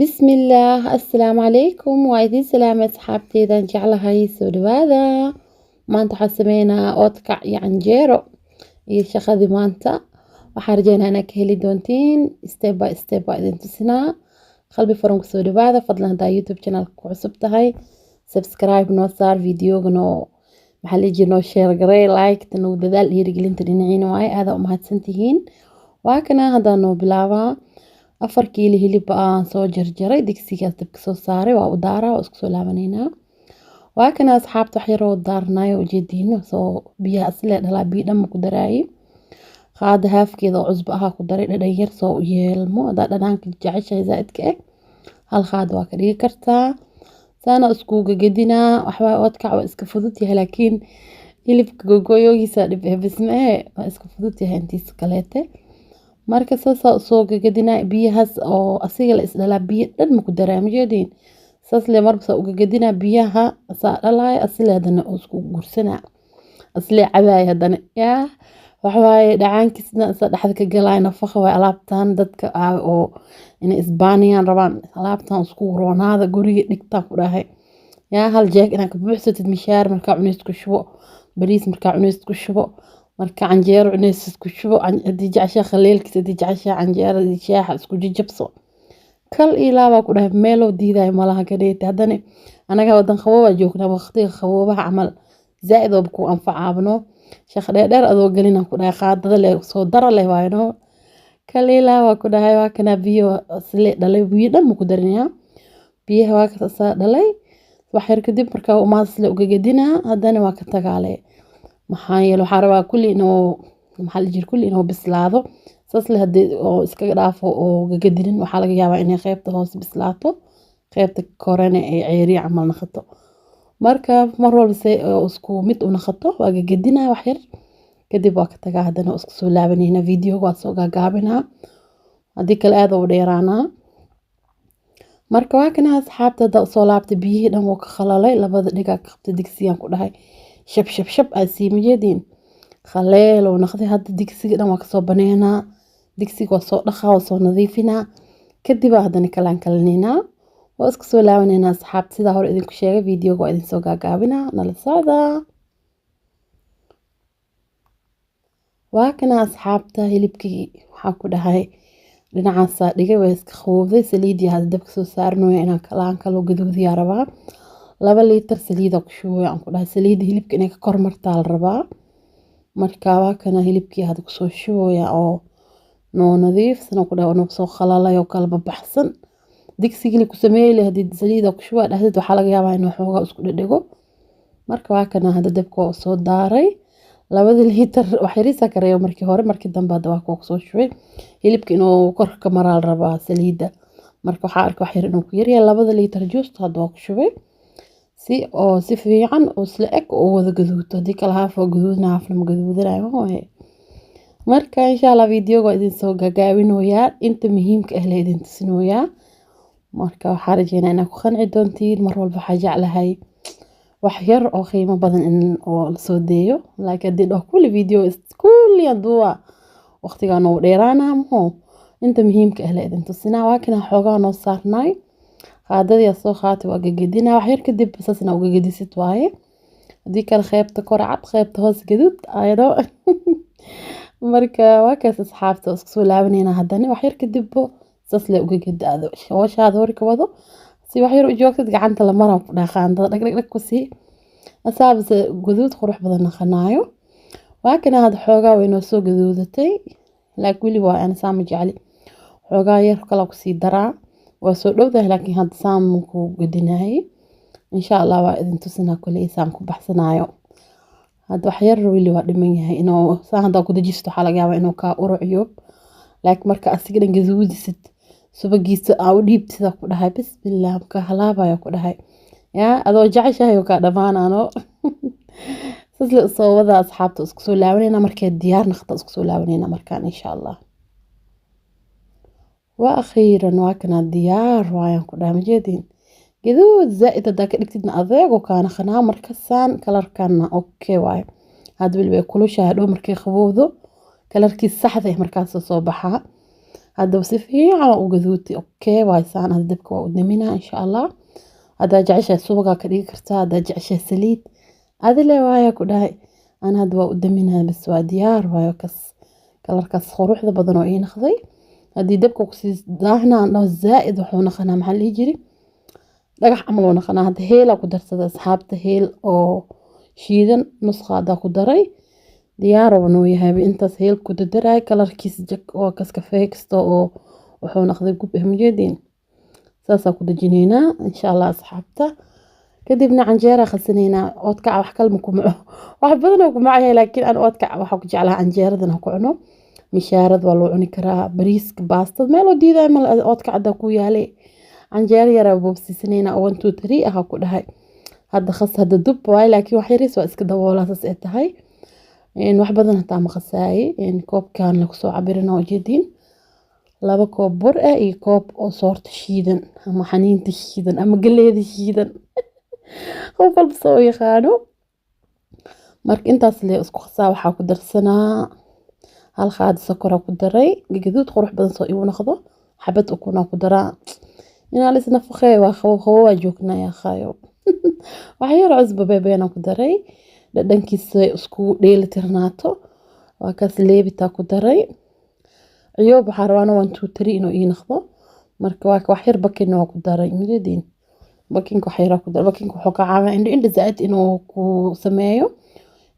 بسم الله السلام عليكم وإذن سلامة أصحابتيda jeclahay soo dhawaada maanta waxaan sameynaa oodkac iyo canjeero iyo shaqadii maanta waxaan rajeynaa inaad ka heli doontiin step by step baa idin tusinaa qalbi furan ku soo dhawaada fadlan hadaa youtube channel ku cusub tahay subscribe noo saar videoga noo maxaa la jiro noo share garee like tan uu dadaal dhiirigelinta dhinaciina waaye aad u mahadsantihiin waa kana hadaa noo bilaabaa 4 kiilo hilib aan soo jarjaray digsigaas dabka soo saaray waa u daaraa oo isku soo laabaneynaa waa kana asxaabta wax yar oo daarnayo ujeediino soo biyaha aslee dhalaa biyo dhan ku daraayay qaada haafkeeda oo cusbo ah ku daray dhadhan yar soo u yeelmo hadaa dhanaanka jeceshahay zaidka hal qaad waa ka dhigi kartaa saana isku gagadinaa waxba oodkac waa iska fudud yahay laakiin hilibka gogoyogiisa dhib bismee waa iska fudud yahay intiisa kaleete marka soo gagadinaa biyahaas oo asiga la isdhalaa biyo dhan ma ku daraa majeedin saas le marba soo gagadinaa biyaha saa dhalaay asile hadana oo isku gursanaa asile cabaay hadana yaa waxa waaye dhacaankiisna sa dhaxda ka galay nafaqo way alaabtan dadka oo inay isbaaniyaan rabaan alaabtan isku roonaada guriga dhigta ku dhahay yaa hal jeeg inaa ka buuxsatid mishaar marka cuneys ku shubo bariis marka cuneys ku shubo marka canjeero cuneys isku shubo hadii jeceshaa khaleelkiisa hadii jeceshaa canjeero shaaxa isku jajabso kal ilaaba ku dhahay meelo diiday malaha gadeeta hadana anaga wadan qabooba joognaa waqtiga qaboobaha camal zaaid oo ku anfacaabno shaq dheer adoo galina ku dhahay qaadada le soo dara leh waayno kal ilaaba ku dhahay waa kana biyo asle dhalay biyo dhan ku darinaya biyaha waa ka saa dhalay wax yar kadib marka uma asle uga gadina hadana waa ka tagaale maxaa yeelo waxa rabaa kulli inuu maxaa la jir kulli inuu bislaado saas le hadii oo iska dhaafo oo gagadinin waxa laga yaabaa inay qaybta hoos bislaato qaybta korena ay ceeriya camal noqoto marka mar walba say isku mid u noqoto waa gagadinaa wax yar kadib waa ka tagaa hadana isku soo laabanayna video waa soo gaagaabinaa hadii kale aad u dheeraana marka waa kana asxaabta soo laabta biyihii dhan oo ka khalalay labada dhiga qabta digsiyan ku dhahay shab ay siimiyadin khaleel oo naqdi hadda digsiga dhan waa ka soo baneynaa digsiga waa soo dhaqaa waa soo nadiifinaa kadib hadana kalanina waa isku soo laabanayna asxaabta sida hore idinku sheegay video-ga waa idin soo gaagaabinaa nala socda waa kana asxaabta hilibkii waxaa ku dhahay dhinacaas dhigay waa iska qabowday saliidii hadda dabka soo saarnooyo inaan kala gaduudiyaa rabaa 2 litir saliid ku shubay aan ku dhahay saliidii hilibka inay ka kor martaa la rabaa marka waa kana hilibkii hadda ku soo shubaya oo noo nadiifsan ku dhahay oo soo khalalay oo kala baxsan digsigii ku sameeyay hadii saliid ku shubay dhahdid waxa laga yaabaa inuu xoogaa isku dhadhago marka waa kana hadda dabka soo daaray 2 litir wax yariisa kareeyo markii hore markii dambe hadda waa ku soo shubay hilibka inuu kor ka maraa la rabaa saliida marka waxa arkaa wax yar inuu ku yaryahay 2 litir juice hadda ku shubay si fiican oo isla eg oo wada gaduuto hadii kala haaf oo gaduudna haafna ma gaduudanayo hooye marka insha Allah video-ga idin soo gaagaabinooyaa inta muhiimka ah la idin tusinooyaa marka waxaan rajeynaa inaad ku qanci doontiin mar walba waxaan jeclahay wax yar oo qiimo badan in oo la soo deeyo laakiin hadii dhaho kulli video kulli aduwa waqtiga noo dheeraana inta muhiimka ah la idin tusinaa waa kana xoogaa noo saarnay qaadadii soo qaatay waa gagadina wax yar kadib basasna uga gadisid waaye hadii kala qaybta kor cad qaybta hoos gaduud ayado marka waa kaas asxaabta isku soo laabanayna hadana wax yar kadib sas le uga gadaado hawshaada hore ka wado si wax yar u joogtid gacanta la maro ku dhaqaandada dhag ku si asaabs gaduud qurux badan naqanayo waa kana had xoogaa way noo soo gaduudatay laakiin wali waa aan saama jecli xoogaa yar kala ku sii daraa waa soo dhowdahay laakiin hadda saam ku gadinahay insha Allah waa idin tusinaa kulli saam ku baxsanayo hadda wax yar wali waa dhiman yahay inuu saan hadda ku dajisto waxa laga yaabaa inuu ka uruciyo laakiin marka asiga dhan gaduudisid subagiisa aa u dhiibtida ku dhahay bismillaah ka halaabayo ku dhahay yaa adoo jeceshahay ka dhamaanaano sida soo wada asxaabta isku soo laabanayna markay diyaar noqoto isku soo laabanayna markaan insha Allah واخيرا واكنا ديار وايان كدا مجيدين جدود زائد داك دغتنا adeego kaana khana markasan kalarkana okay waay had bilbay kulu shaado markay qabowdo kalarkii saxda ah markaas soo baxa هذا وصفي على وجذوتي أوكي وايسان هذا دبك وقدمينا إن شاء الله. هذا جعشة سوقا كدي كرتا هذا جعشة سليد هذا اللي وايا كداي أنا هذا وقدمينا بس وديار وايا كس كلر كس خروح ذا بدن وإيه نخذي هذه دبك وكسي داهنا أنه زائد وحونا خنا محل يجري dhagax camal oo naqana hada heel ku darsada asxaabta heel oo shiidan nusqa hada ku daray diyaar oo noo yahay intaas heel ku daray kalarkiisa jag oo kaska feeksto oo wuxuu noqday gub ahmiyeedin saasa ku dajinayna insha Allah asxaabta kadibna canjeera khasanayna oodka wax kalma ku maco wax badan oo ku macay laakiin aan oodka waxa ku jeclaa canjeeradan ku cuno mishaarad waa loo cuni karaa bariiska baastada meel oo diiday mal oodka cada ku yaalay canjeer yar oo bobsiisnayna 1 2 3 aha ku dhahay hadda khas hadda dub waay laakiin wax yaris waa iska daboolaas ay tahay in wax badan hata ma khasaay in koobkan la soo cabirina oo jeedin laba koob bur ah iyo koob oo soorta shiidan ama xaniinta shiidan ama galeeda shiidan qof walba soo yaqaano marka intaas le isku khasaa waxa ku darsanaa hal qaad sokor ku daray gaduud qurux badan soo iibno noqdo xabad ukuna ku daraa إن لسنا فخي وخو جوكنا يا خايو وحير عزب بيبينا كدري لدنكي اسكو ديل ترناتو وكاس ليبي تا كدري عيوب حروانا 1 2 3 إنو إيه نخضو مركا واك وحير بكينو كدري مجدين بكينكو حيرا كدري بكينكو حوكا عاما عند زائد إنو كو سمايو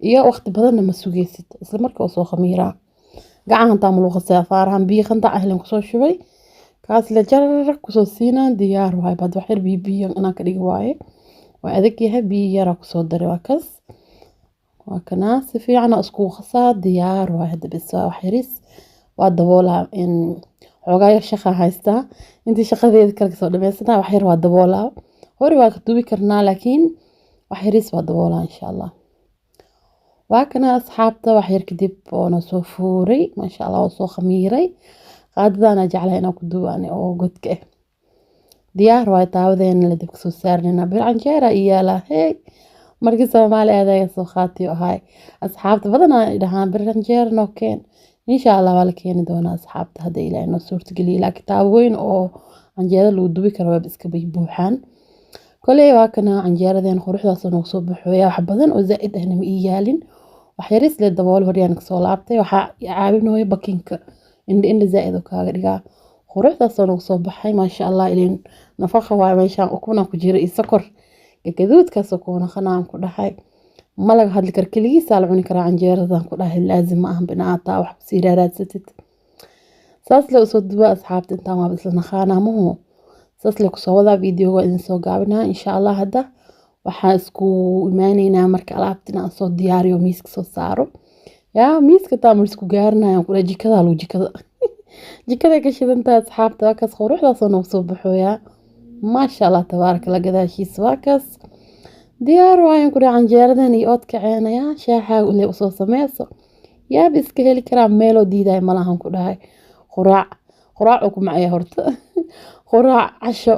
إيا وقت بدنا مسوغيسيت إسلا مركا وصو خميرا قاعان تعملو خسافارهم بي خنطا أهلين كسو شوي kaas la jarar ku soo siina diyaar waay bad waxir biyo ana ka dhig waay waa adag yahay biyo yar ku soo daray waa kas waa kana si fiican isku khasaa diyaar waay hada bis waxiris waa daboola in xogaay shaqo haysta intii shaqadeed kala soo dhameysana waxir waa daboola hore waa ka duubi karnaa laakiin waxiris waa daboola insha Allah waa kana asxaabta waxir kadib oo soo fuuray ma sha Allah soo khamiiray qaadana jeclaa inaan ku duubane oo godka ah diyaar way taawdeen la dib soo saarnayna bir canjeera iyala hey markii Soomaaliya ay soo qaatay ahay asxaabta badana dhahaan bir canjeera noo keen insha Allah wala keen doona asxaabta hada ilaahay noo suurta galiyo la kitaab weyn oo canjeera lagu duubi karo waa iska buuxaan kulay waa kana canjeeradeen quruxdaas oo soo buuxaya wax badan oo zaid ahna ma iyaalin wax yaris la dabool horiyaan ka soo laabtay waxa caawinooy bakinka إن زائد وكاغا دغا خروحدا سو soo baxay ma sha Allah ileen nafaqa waa meeshan ukuna ku jira isakor gaduudka soo koona khanaan ku dhahay malaga hadli kar kaligiisa la cuni kara canjeeradan ku dhahay laazim ma ahan binaata wax siiraaradsatid saas la soo duwa asxaabta inta ma bisla naxanaamo saas la ku soo wada video in soo gaabina insha Allah hada waxa isku iimaanayna marka alaabtina soo diyaariyo miiska soo saaro يا ميسك تعمل اسكو غارنا كل جيكدا لو جيكدا جيكدا كشدنتا اصحابتا كاس خروحدا سو صبحويا ما شاء الله تبارك الله قداشيس واكاس ديار واين كوري عنجيردان اي اود كعينيا شاحا اللي usoo sameeyso yaa biska heli karaa meelo diiday malahan ku dhahay quraac ku macay horta quraac casho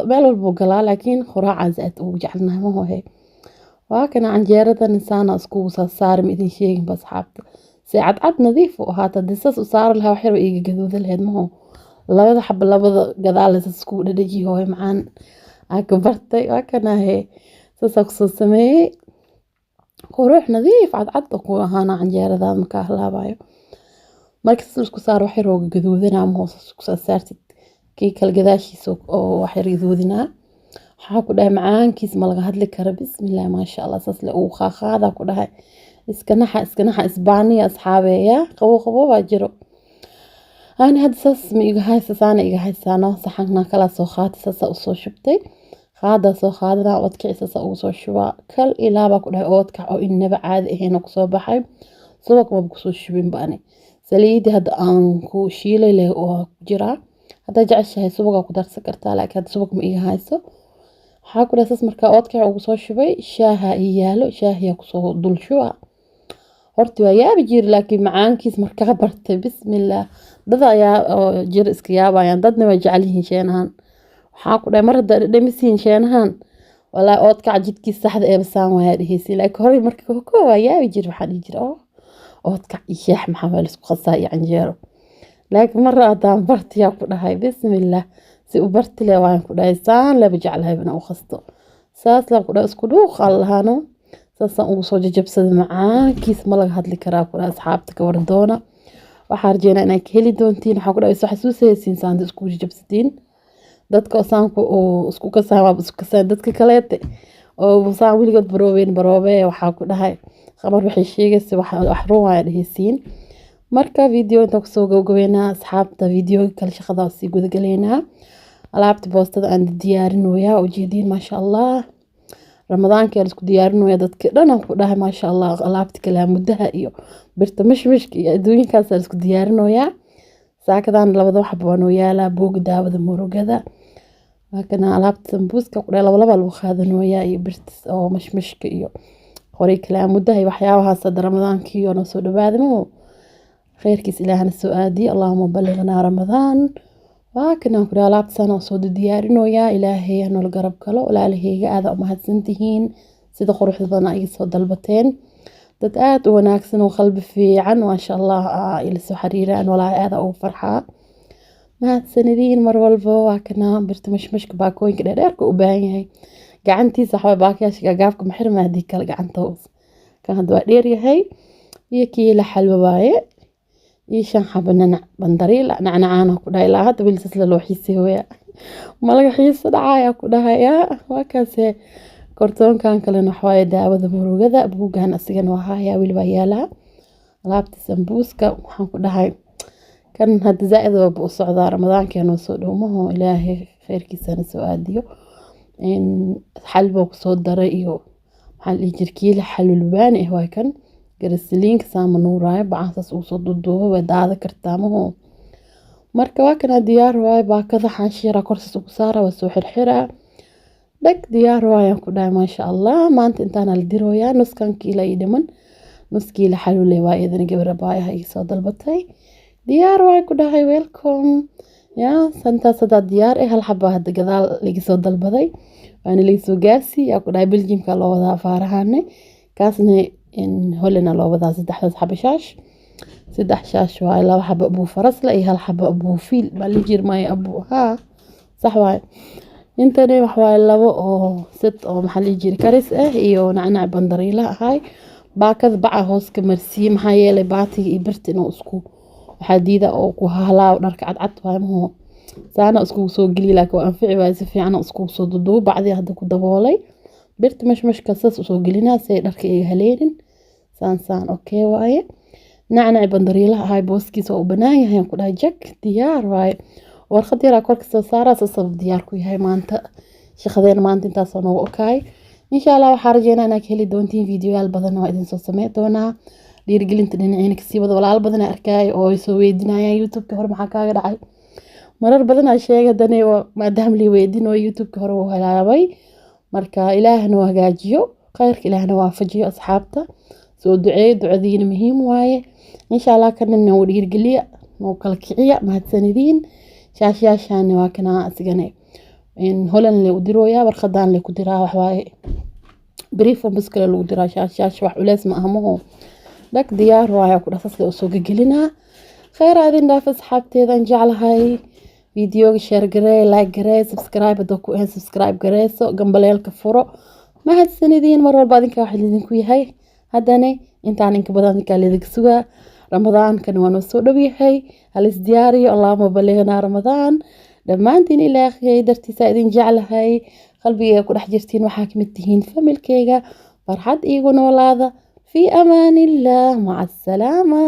meel walbo galaa laakiin quraac aad ugu jecelnahay ma hohe وكان عنجيرة إنسان أسكو صار مئتين شيء بس حابة ساعد عد نظيف وهذا دسس وصار لها وحير ويجي جذوذ الهد ما هو لا بد حب لا بد جذال أسكو ندجي هو معان أكبرتي وكان هي سسقص السماء وروح نظيف عد أكو هانا عنجيرة ذا مكاهلا بايو مركز أسكو صار وحير ويجي جذوذنا ما هو سسكو صارت كيك الجذاشي سوق أو وحير يذوذنا waxaa ku dhahay macaankiis ma laga hadli karo bismillaah ma sha Allah saas la uu qaaqada ku dhahay iska naxa isbaaniya asxaabeeya qabo waa jiro aan had saas ma iga haysaana saxanna kala soo qaatay saas u soo shubtay qaada soo qaadana wadkiisa saas u soo shuba kal ilaaba ku dhahay oodka oo inaba caadi ahayn ku soo baxay subag ma ku soo shubin baani saliid hada aan ku shiilay leh oo jira hada jeceshahay subaga ku darsan kartaa laakiin subag ma iga hayso waxaa ku dhaasas markaa oodka ugu soo shubay shaaha iyaalo shaahiya ku soo dul shuba horti waa yaabi jir laakiin macaankiis markaa bartay bismillaah dad ayaa jir iska yaabayaan dadna way jecel yihiin sheenahan waxaa ku dhahay mar hadda dhimisiin sheenahan walaa oodka jidkiis saxda ee basaan waa dhihisi laakiin hore markaa waa yaabi jir waxaan jir oodka shaax maxaa la isku qasaa iyo canjeero laakiin mar haddaan bartiyaa ku dhahay bismillah si u barti leh waan ku dhahay saan laba jeclahay bana u qasto saas la ku dhahay isku dhuuq allahano saasaan ugu soo jajabsaday macaankiis ma laga hadli karaa ku dhahay asxaabta ka war doona waxaan rajeynaa inaad ka heli doontiin waxaa ku dhahay soo xasuusaysiin saanta isku jajabsatiin dadka saanku oo isku kasaan waa isku kasaan dadka kaleete oo saan weligood baroobe waxaa ku dhahay khabar waxay sheegaysaa wax run waa dhehaysiin marka video inta kusoo gabagabeynaa asxaabta video kale shaqada sii gudagaleynaa alaabta boostada aan diyaarinayaa ujeediin maasha allah ramadaanka la isku diyaarinayaa dadka dhan aan ku dhahay maasha allah alaabta kala mudaha iyo birta mishmishka iyo adduunkaas la isku diyaarinayaa saakadan labada waxba waan yaalaa boog daawada murugada markana alaabta sambuuska ku dhahay laba lagu qaadanayaa iyo birta oo mishmishka iyo qoray kala mudaha iyo waxyaabahaas ramadaanka iyo noo soo dhawaadimo khayrkiis ilaahna soo aadi allahumma ballighna ramadaan waakana ku alaabta sana soo diyaarinayaa ilaahay anol garab kalo walaalahayga aad u mahadsantihiin sida quruxda badan ay soo dalbateen dad aad u wanaagsan oo qalbi fiican ma sha Allah ila soo xariiraan walaa aad u farxaa mahadsanidin mar walba waakana birta mishmishka baakooyinka dheerka u baahan yahay gacantiisa waxa baakayaasha gaabka maxirma hadii kala gacanta kan hadda waa dheer yahay iyo kii la xalwa waaye يشان حبنا بندري لا نعنعانا كده لا هذا بيلسس للوحيسي هو ما لقى حيس دعايا كده يا وكاسة كرتون كان كلنا حواي دعوة ذبورو كذا أبوه كان أسجن وهاي والبيالا لعبت سمبوسكا وحن كده هاي كان هاد زائد وابو صعدة رمضان كانوا صدومه هو إلهي خير كيسان سؤال ديو إن حلبه وصود درائيو حل يجركي لحلو الباني هو كان garasliinka saama nuuraay bacaantaas uu soo duduubo way daada kartaa maho marka waa kana diyaar waay baakada xanshiira korsiis ugu saara waa soo xirxira dhag diyaar waayaan ku dhahay maasha allah maanta intaan la dirooyaa nuskan kiila ii dhiman nuskiila xalule waa idan gabra baayaha ii soo dalbatay diyaar waay ku dhahay welcome ya santa sada diyaar hal xaba hadda gadaal laga soo dalbaday waana laga soo gaarsi yaa ku dhahay Belgiumka loo wadaa faarahane kaasna in هولنا لو وضع سدح حبشاش سدح شاش واي لو حب أبو فرس لا هل حب أبو فيل ما اللي يجير ماي أبو ها صح واي انت ني وحواي لو أو ست أو محل يجير كارس إيو نعنع بندري لا هاي باكذ بقى هوس كمرسي محايا اللي بعتي إبرت إنه أسكو حديدة أو كهلا ونركع عد واي مو سانا أسكو سو قليلك وأنفعي وايز في عنا أسكو سو ضدو بعدي هذا كدبولي birta mashmashka saas u soo gelinaa say dharka ay haleelin saan okay waaye nacnac bandariilaha ahay booskiisa oo banaan yahay ku dhahay jag diyaar waaye warqad yar korka soo saara sabab diyaar ku yahay maanta shaqadeena maanta intaas oo okay insha Allah waxaan rajeynaa inaad heli doontiin fiidiyoyaal badan oo idin soo sameey doona dhiirigelinta dhinaciina kasii wada walaal badan arkay oo soo weydinayaan YouTube-ka hor maxaa kaaga dhacay marar badan ay sheegadane maadaama li weydino YouTube-ka hor uu halaabay marka ilaahna waa hagaajiyo khayrka ilaahna waafajiyo asxaabta soo duceeyo ducadiina muhiim waaye insha Allah kanna oo dhiirgeliya oo kala kiciya mahadsanidin shaashaashan waa kana asigane in holan le u dirooya warqadan le ku diraa wax waaye brief oo biskala lagu diraa shaashaash wax ulees ma ahmo dak diyaar waaye ku dhasas le soo gagelina khayr aadin dhaaf asxaabteedan jeclahay فيديو شير قري لايك قري سبسكرايب دوكو ان سبسكرايب قري سو قنبليلك فرو ما هاد السندين مرة بعدين واحد ليدنكو يهي هاداني انتان انك بدانك ليدك سوا رمضان كان وانو سودو بيهي هالازدياري اللهم بلغنا رمضان لما انتين الى اخي درتي سايدين جعلهاي قلبي يكون حجرتين وحاكمتهين فملكيغا فرحات ايغو نولاذا في امان الله مع السلامة